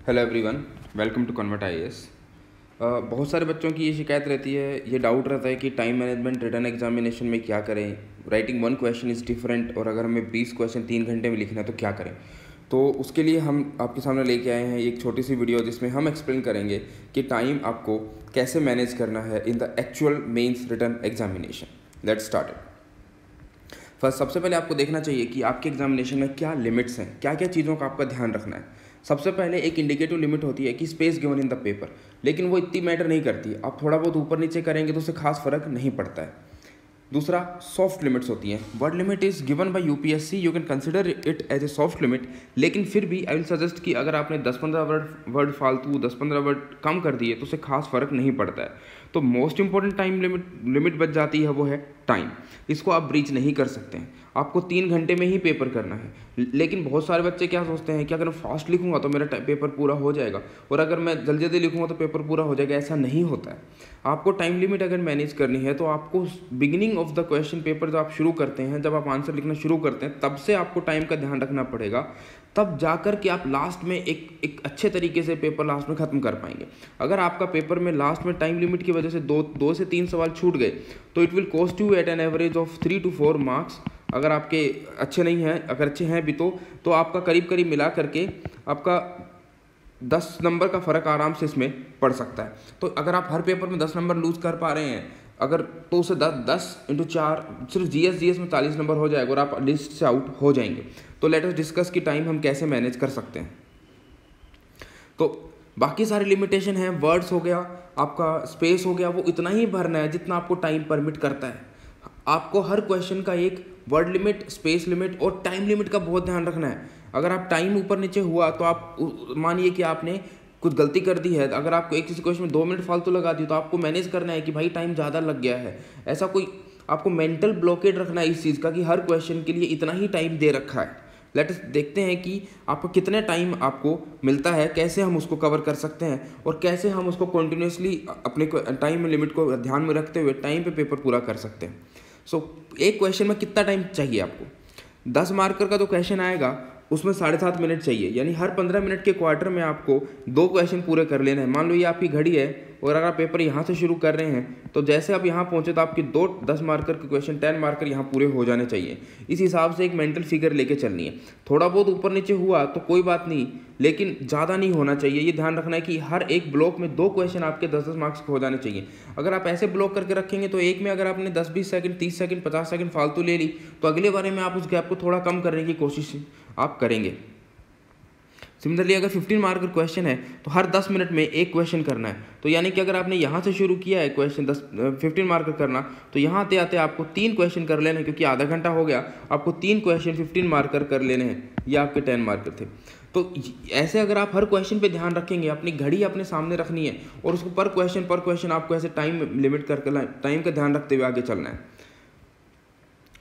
Hello everyone, welcome to convert IAS. बहुत सारे बच्चों की ये शिकायत रहती है, ये डाउट रहता है कि टाइम मैनेजमेंट रिटन एग्जामिनेशन में क्या करें। Writing one question is different और अगर हमें 20 क्वेश्चन 3 घंटे में लिखना है तो क्या करें। तो उसके लिए हम आपके सामने लेके आए हैं एक छोटी सी वीडियो जिसमें हम एक्सप्लेन करेंगे कि टाइम आपको कैसे मैनेज करना है in the actual mains written examination. Let's start it. First, सबसे पहले आपको देखना चाहिए कि आपके एग्जामिनेशन में क्या लिमिट्स हैं, क्या क्या चीज़ों का आपका ध्यान रखना है। सबसे पहले एक इंडिकेटिव लिमिट होती है कि space given in the paper, लेकिन वो इतनी मैटर नहीं करती। आप थोड़ा बहुत ऊपर नीचे करेंगे तो उससे खास फर्क नहीं पड़ता है। दूसरा, सॉफ्ट लिमिट्स होती हैं। Word limit is given by UPSC, you can consider it as a soft limit, लेकिन फिर भी आई विल सजेस्ट कि अगर आपने 10-15 वर्ड फालतू 10-15 वर्ड कम कर दिए तो उससे खास फर्क नहीं पड़ता है। तो मोस्ट इंपॉर्टेंट टाइम लिमिट बच जाती है, वो है टाइम। इसको आप ब्रीच नहीं कर सकते हैं। आपको 3 घंटे में ही पेपर करना है। लेकिन बहुत सारे बच्चे क्या सोचते हैं कि अगर मैं फास्ट लिखूंगा तो मेरा पेपर पूरा हो जाएगा, और अगर मैं जल्दी जल्दी लिखूंगा तो पेपर पूरा हो जाएगा। ऐसा नहीं होता है। आपको टाइम लिमिट अगर मैनेज करनी है तो आपको beginning of the question paper जब आप शुरू करते हैं, जब आप आंसर लिखना शुरू करते हैं, तब से आपको टाइम का ध्यान रखना पड़ेगा। तब जाकर के आप लास्ट में एक अच्छे तरीके से पेपर लास्ट में ख़त्म कर पाएंगे। अगर आपका पेपर में लास्ट में टाइम लिमिट की वजह से दो से 3 सवाल छूट गए तो it will cost you at an average of 3 to 4 marks. अगर आपके अच्छे नहीं हैं, अगर अच्छे हैं भी तो आपका करीब करीब मिला करके आपका 10 नंबर का फ़र्क आराम से इसमें पड़ सकता है। तो अगर आप हर पेपर में 10 नंबर लूज़ कर पा रहे हैं अगर, तो उसे 10 × 4 सिर्फ जीएस में 40 नंबर हो जाएगा और आप लिस्ट से आउट हो जाएंगे। तो लेट अस डिस्कस कि टाइम हम कैसे मैनेज कर सकते हैं। तो बाकी सारे लिमिटेशन हैं, वर्ड्स हो गया, आपका स्पेस हो गया, वो इतना ही भरना है जितना आपको टाइम परमिट करता है। आपको हर क्वेश्चन का एक वर्ड लिमिट, स्पेस लिमिट और टाइम लिमिट का बहुत ध्यान रखना है। अगर आप टाइम ऊपर नीचे हुआ तो आप मानिए कि आपने कुछ गलती कर दी है, अगर आपको एक किसी क्वेश्चन में 2 मिनट फालतू लगा दी तो आपको मैनेज करना है कि भाई टाइम ज़्यादा लग गया है। ऐसा कोई आपको मेंटल ब्लॉकेज रखना है इस चीज़ का कि हर क्वेश्चन के लिए इतना ही टाइम दे रखा है। लेट्स देखते हैं कि आपको कितने टाइम आपको मिलता है, कैसे हम उसको कवर कर सकते हैं और कैसे हम उसको कंटिन्यूसली अपने टाइम लिमिट को ध्यान में रखते हुए टाइम पे पेपर पूरा कर सकते हैं। एक क्वेश्चन में कितना टाइम चाहिए आपको? 10 मार्कर का जो क्वेश्चन आएगा उसमें 7.5 मिनट चाहिए, यानी हर 15 मिनट के क्वार्टर में आपको 2 क्वेश्चन पूरे कर लेना है। मान लो ये आपकी घड़ी है और अगर आप पेपर यहाँ से शुरू कर रहे हैं तो जैसे आप यहाँ पहुँचे तो आपके 2 10 मार्कर के क्वेश्चन 10 मार्कर यहाँ पूरे हो जाने चाहिए। इस हिसाब से एक मेंटल फिगर लेके चलनी है। थोड़ा बहुत ऊपर नीचे हुआ तो कोई बात नहीं, लेकिन ज़्यादा नहीं होना चाहिए। ये ध्यान रखना है कि हर एक ब्लॉक में 2 क्वेश्चन आपके 10-10 मार्क्स हो जाने चाहिए। अगर आप ऐसे ब्लॉक करके रखेंगे तो एक में अगर आपने 10-20 सेकंड, 30 सेकंड, 50 सेकंड फालतू ले ली तो अगले बारे में आप उस गैप को थोड़ा कम करने की कोशिश आप करेंगे। सिमिलरली अगर 15 मार्क का क्वेश्चन है तो हर 10 मिनट में एक क्वेश्चन करना है। तो यानी कि अगर आपने यहाँ से शुरू किया है क्वेश्चन 15 मार्क का करना, तो यहाँ आते आते आपको 3 क्वेश्चन कर लेने हैं, क्योंकि आधा घंटा हो गया, आपको 3 क्वेश्चन 15 मार्कर कर लेने हैं। ये आपके 10 मार्कर थे। तो ऐसे अगर आप हर क्वेश्चन पे ध्यान रखेंगे, अपनी घड़ी अपने सामने रखनी है और उसको पर क्वेश्चन आपको ऐसे टाइम लिमिट करके टाइम का ध्यान रखते हुए आगे चलना है।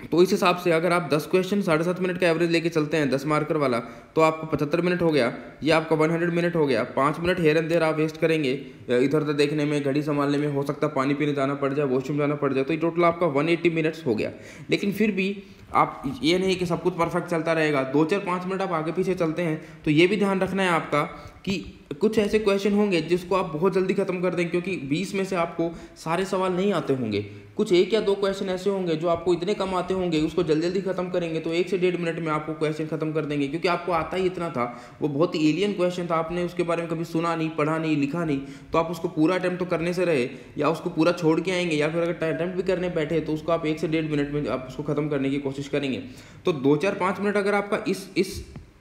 तो इस हिसाब से अगर आप 10 क्वेश्चन 7.5 मिनट का एवरेज लेके चलते हैं 10 मार्कर वाला, तो आपको 75 मिनट हो गया, ये आपका 100 मिनट हो गया। 5 मिनट हेयर एंड देयर आप वेस्ट करेंगे इधर उधर देखने में, घड़ी संभालने में, हो सकता है पानी पीने जाना पड़ जाए, वॉशरूम जाना पड़ जाए, तो ये टोटल आपका 180 मिनट्स हो गया। लेकिन फिर भी आप ये नहीं कि सब कुछ परफेक्ट चलता रहेगा, 2-4-5 मिनट आप आगे पीछे चलते हैं तो ये भी ध्यान रखना है आपका कि कुछ ऐसे क्वेश्चन होंगे जिसको आप बहुत जल्दी खत्म कर देंगे, क्योंकि 20 में से आपको सारे सवाल नहीं आते होंगे। कुछ 1 या 2 क्वेश्चन ऐसे होंगे जो आपको इतने कम आते होंगे, उसको जल्दी जल्दी खत्म करेंगे तो 1 से 1.5 मिनट में आपको क्वेश्चन खत्म कर देंगे, क्योंकि आपको आता ही इतना था। वो बहुत ही एलियन क्वेश्चन था, आपने उसके बारे में कभी सुना नहीं, पढ़ा नहीं, लिखा नहीं, तो आप उसको पूरा अटेम्प्ट तो करने से रहे, या उसको पूरा छोड़ के आएंगे, या फिर अगर अटेम्प्ट भी करने बैठे तो उसको आप 1 से 1.5 मिनट में आप उसको खत्म करने की कोशिश करेंगे। तो 2-4-5 मिनट अगर आपका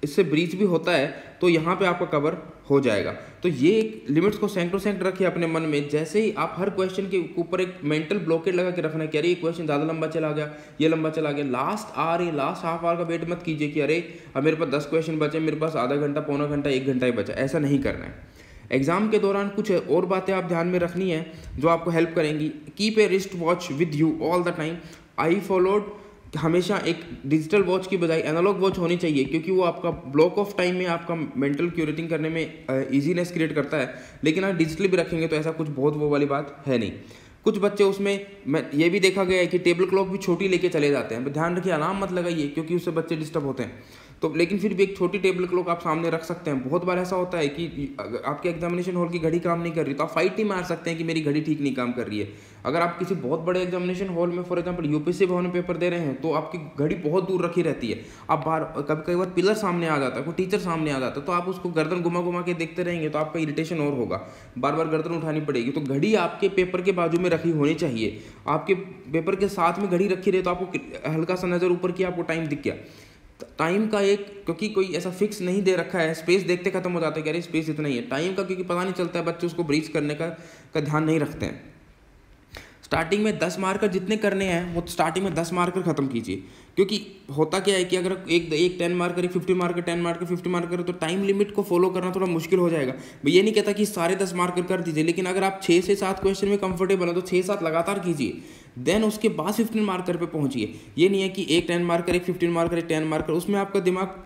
इससे ब्रीच भी होता है तो यहाँ पे आपका कवर हो जाएगा। तो ये एक लिमिट्स को सेंट रखिए अपने मन में। जैसे ही आप हर क्वेश्चन के ऊपर एक मेंटल ब्लॉकेट लगा के रखना है कि अरे ये क्वेश्चन ज़्यादा लंबा चला गया, ये लंबा चला गया, लास्ट हाफ आवर का वेट मत कीजिए कि अरे अब मेरे पास 10 क्वेश्चन बचे, मेरे पास आधा घंटा, पौना घंटा, 1 घंटा ही बचा। ऐसा नहीं करना है। एग्जाम के दौरान कुछ और बातें आप ध्यान में रखनी है जो आपको हेल्प करेंगी। Keep a wrist watch with you all the time. I followed हमेशा एक डिजिटल वॉच की बजाय एनालॉग वॉच होनी चाहिए, क्योंकि वो आपका ब्लॉक ऑफ टाइम में आपका मेंटल क्यूरेटिंग करने में इजीनेस क्रिएट करता है। लेकिन अगर डिजिटली भी रखेंगे तो ऐसा कुछ बहुत वो वाली बात है नहीं। कुछ बच्चे उसमें ये भी देखा गया है कि टेबल क्लॉक भी छोटी लेके चले जाते हैं। ध्यान रखिए, अलार्म मत लगाइए, क्योंकि उससे बच्चे डिस्टर्ब होते हैं। तो लेकिन फिर भी एक छोटी टेबल क्लॉक आप सामने रख सकते हैं। बहुत बार ऐसा होता है कि आपके एग्जामिनेशन हॉल की घड़ी काम नहीं कर रही, तो आप फाइट ही मार सकते हैं कि मेरी घड़ी ठीक नहीं काम कर रही है। अगर आप किसी बहुत बड़े एग्जामिनेशन हॉल में फॉर एग्जांपल यूपीएससी भवन में पेपर दे रहे हैं, तो आपकी घड़ी बहुत दूर रखी रहती है। आप बाहर कभी बार पिलर सामने आ जाता है, कोई टीचर सामने आ जाता है, तो आप उसको गर्दन घुमा घुमा के देखते रहेंगे तो आपका इरिटेशन और होगा, बार बार गर्दन उठानी पड़ेगी। तो घड़ी आपके पेपर के बाजू में रखी होनी चाहिए। आपके पेपर के साथ में घड़ी रखी रहे तो आपको हल्का सा नज़र ऊपर किया, आपको टाइम दिख गया। टाइम का एक, क्योंकि कोई ऐसा फिक्स नहीं दे रखा है, स्पेस देखते खत्म हो जाता है कि अरे स्पेस इतना ही है। टाइम का क्योंकि पता नहीं चलता है, बच्चे उसको ब्रीच करने का ध्यान नहीं रखते हैं। स्टार्टिंग में 10 मार्कर जितने करने हैं वो स्टार्टिंग में 10 मार्कर खत्म कीजिए, क्योंकि होता क्या है कि अगर एक 10 मार्कर, एक 50 मार्कर, 10 मार्कर, 50 मार्कर, तो टाइम लिमिट को फॉलो करना थोड़ा मुश्किल हो जाएगा। मैं ये नहीं कहता कि सारे 10 मार्कर कर दीजिए, लेकिन अगर आप 6 से 7 क्वेश्चन में कंफर्टेबल हो तो 6-7 लगातार कीजिए, देन उसके बाद 15 मार्कर पे पहुंचिए। ये नहीं है कि एक 10 मार्कर, एक 15 मार्कर, एक 10 मार्कर, उसमें आपका दिमाग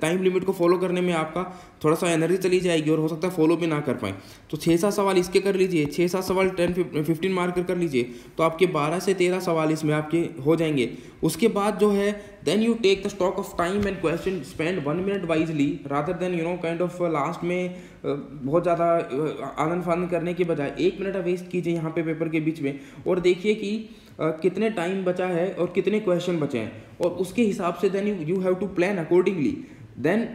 टाइम लिमिट को फॉलो करने में आपका थोड़ा सा एनर्जी चली जाएगी और हो सकता है फॉलो भी ना कर पाएँ। तो 6-7 सवाल इसके कर लीजिए, 6-7 सवाल 10-15 मार्कर कर लीजिए, तो आपके 12 से 13 सवाल इसमें आपके हो जाएंगे। उसके बाद जो है then you take the stock of time and question, spend 1 minute wisely rather than kind of last में बहुत ज़्यादा आनंद फानंद करने के बजाय 1 मिनट वेस्ट कीजिए यहाँ पे पेपर के बीच में, और देखिए कि कितने टाइम बचा है और कितने क्वेश्चन बचे हैं, और उसके हिसाब से then you have to plan accordingly. Then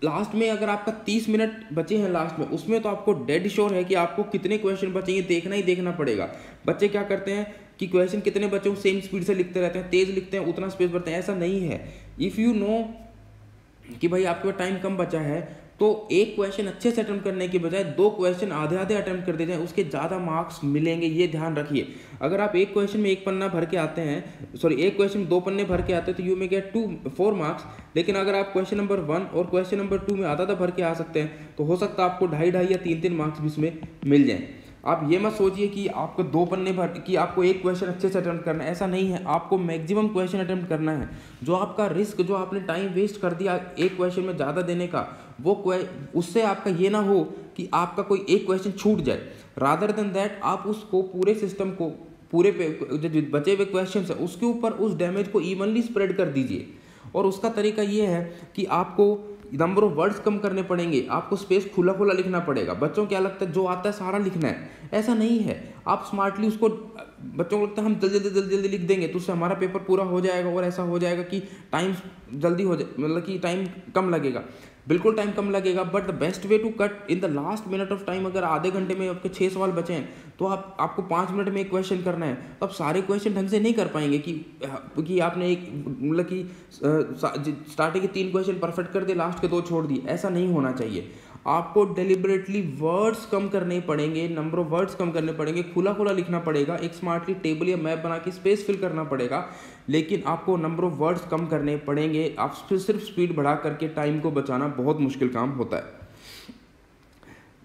last में अगर आपका 30 मिनट बचे हैं लास्ट में, उसमें तो आपको डेड श्योर है कि आपको कितने क्वेश्चन बचे ये देखना ही देखना पड़ेगा। बच्चे क्या करते हैं कि क्वेश्चन कितने बचे सेम स्पीड से लिखते रहते हैं, तेज लिखते हैं, उतना स्पेस भरते हैं, ऐसा नहीं है। इफ़ यू नो कि भाई आपके पास टाइम कम बचा है, तो एक क्वेश्चन अच्छे से अटेम्प्ट करने के बजाय 2 क्वेश्चन आधे आधे अटेम्प्ट कर देते हैं, उसके ज़्यादा मार्क्स मिलेंगे, ये ध्यान रखिए। अगर आप एक क्वेश्चन में 1 पन्ना भर के आते हैं, एक क्वेश्चन 2 पन्ने भर के आते हैं, तो यू में गेट 4 मार्क्स। लेकिन अगर आप क्वेश्चन नंबर 1 और क्वेश्चन नंबर 2 में आधा आधा भर के आ सकते हैं, तो हो सकता है आपको 2.5 या 3 मार्क्स भी इसमें मिल जाएँ। आप ये मत सोचिए कि आपको 2 पन्ने भर कि आपको एक क्वेश्चन अच्छे से अटेम्प्ट करना है, ऐसा नहीं है। आपको मैक्सिमम क्वेश्चन अटेम्प्ट करना है। जो आपका रिस्क, जो आपने टाइम वेस्ट कर दिया एक क्वेश्चन में ज़्यादा देने का, वो उससे आपका ये ना हो कि आपका कोई एक क्वेश्चन छूट जाए। रादर देन दैट आप उसको पूरे सिस्टम को, पूरे जो बचे हुए क्वेश्चन है उसके ऊपर उस डैमेज को इवनली स्प्रेड कर दीजिए। और उसका तरीका ये है कि आपको नंबर ऑफ वर्ड्स कम करने पड़ेंगे, आपको स्पेस खुला खुला लिखना पड़ेगा। बच्चों को क्या लगता है जो आता है सारा लिखना है, ऐसा नहीं है। आप स्मार्टली उसको, बच्चों को लगता है हम जल्दी लिख देंगे तो उससे हमारा पेपर पूरा हो जाएगा, और ऐसा हो जाएगा कि टाइम जल्दी हो जाए, मतलब कि टाइम कम लगेगा। बिल्कुल टाइम कम लगेगा, but the best way to cut in the last minute of time. अगर आधे घंटे में आपके 6 सवाल बचे हैं, तो आपको 5 मिनट में एक क्वेश्चन करना है, तो आप सारे क्वेश्चन ढंग से नहीं कर पाएंगे कि आपने एक, मतलब कि स्टार्टिंग के 3 क्वेश्चन परफेक्ट कर दिए, लास्ट के 2 छोड़ दिए। ऐसा नहीं होना चाहिए। आपको डेलिबरेटली वर्ड्स कम करने पड़ेंगे, नंबर ऑफ वर्ड्स कम करने पड़ेंगे, खुला खुला लिखना पड़ेगा, एक स्मार्टली टेबल या मैप बना के स्पेस फिल करना पड़ेगा, लेकिन आपको नंबर ऑफ वर्ड्स कम करने पड़ेंगे। आप सिर्फ स्पीड बढ़ा करके टाइम को बचाना बहुत मुश्किल काम होता है।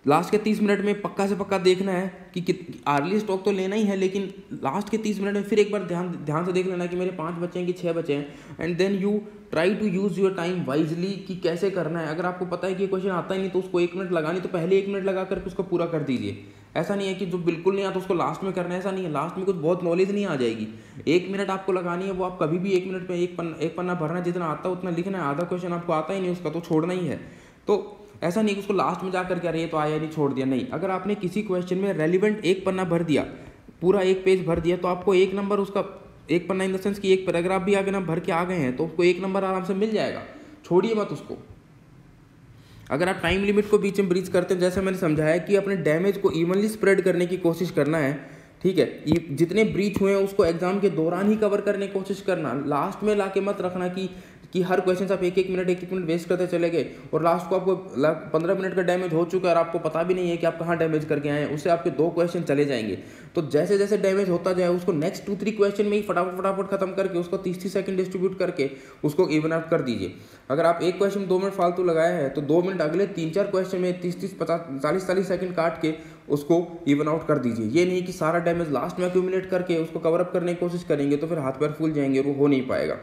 लास्ट के 30 मिनट में पक्का से पक्का देखना है कि अर्ली स्टॉक तो लेना ही है, लेकिन लास्ट के 30 मिनट में फिर एक बार ध्यान से देख लेना कि मेरे 5 बचे हैं कि 6 बचे हैं, and then you try to use your time wisely कि कैसे करना है। अगर आपको पता है कि क्वेश्चन आता ही नहीं तो उसको 1 मिनट लगानी, तो पहले 1 मिनट लगा करके उसको पूरा कर दीजिए। ऐसा नहीं है कि जो बिल्कुल नहीं आता उसको लास्ट में करना है, ऐसा नहीं है। लास्ट में कुछ बहुत नॉलेज नहीं आ जाएगी, 1 मिनट आपको लगानी है, वो आप कभी भी 1 मिनट में एक पन्ना भरना, जितना आता है उतना लिखना है। आधा क्वेश्चन आपको आता ही नहीं उसका, तो छोड़ना ही है। तो ऐसा नहीं कि उसको लास्ट में जाकर के अरे ये तो आया नहीं, छोड़ दिया, नहीं। अगर आपने किसी क्वेश्चन में रेलिवेंट 1 पन्ना भर दिया, पूरा 1 पेज भर दिया, तो आपको 1 नंबर उसका, 1 पन्ना इन द सेंस कि 1 पैराग्राफ भी आगे ना भर के आ गए हैं, तो उसको 1 नंबर आराम से मिल जाएगा। छोड़िए मत उसको। अगर आप टाइम लिमिट को बीच में ब्रीच करते हैं, जैसे मैंने समझाया कि अपने डैमेज को इवनली स्प्रेड करने की कोशिश करना है, ठीक है। ये जितने ब्रीच हुए हैं उसको एग्जाम के दौरान ही कवर करने की कोशिश करना, लास्ट में लाके मत रखना कि हर क्वेश्चन से आप एक एक मिनट वेस्ट करते चले गए और लास्ट को आपको 15 मिनट का डैमेज हो चुका है और आपको पता भी नहीं है कि आप कहाँ डैमेज करके आए हैं, उससे आपके 2 क्वेश्चन चले जाएंगे। तो जैसे जैसे डैमेज होता जाए उसको नेक्स्ट 2-3 क्वेश्चन में ही फटाफट खत्म करके उसको 30 सेकंड डिस्ट्रीब्यूट करके उसको इवन आउट कर दीजिए। अगर आप एक क्वेश्चन 2 मिनट फालतू लगाया है तो 2 मिनट अगले 3-4 क्वेश्चन में 30-30, 50, 40 सेकंड काट के उसको इवन आउट कर दीजिए। ये नहीं कि सारा डैमेज लास्ट में एक्यूमुलेट करके उसको कवर अप करने की कोशिश करेंगे तो फिर हाथ पैर फूल जाएंगे और वो हो नहीं पाएगा।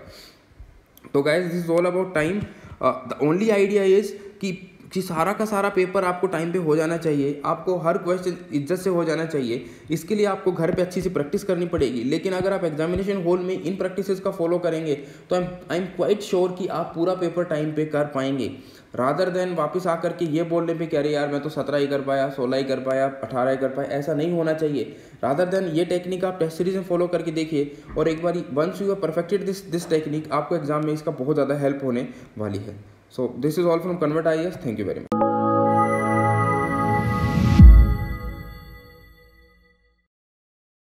तो guys this is all about time. The only idea is कि कि सारा का सारा पेपर आपको टाइम पे हो जाना चाहिए, आपको हर क्वेश्चन इज्जत से हो जाना चाहिए। इसके लिए आपको घर पे अच्छी सी प्रैक्टिस करनी पड़ेगी। लेकिन अगर आप एग्जामिनेशन हॉल में इन प्रैक्टिसेस का फॉलो करेंगे तो आई एम क्वाइट श्योर कि आप पूरा पेपर टाइम पे कर पाएंगे, रादर देन वापस आकर के ये बोलने पे कि अरे यार मैं तो 17 ही कर पाया, 16 ही कर पाया, 18 ही कर पाया। ऐसा नहीं होना चाहिए। रादर देन ये टेक्निक आप टेस्ट सीरीज में फॉलो करके देखिए, और एक बार once you have perfected this technique, आपको एग्जाम में इसका बहुत ज़्यादा हेल्प होने वाली है। So this is all from convert IAS। Thank you very much.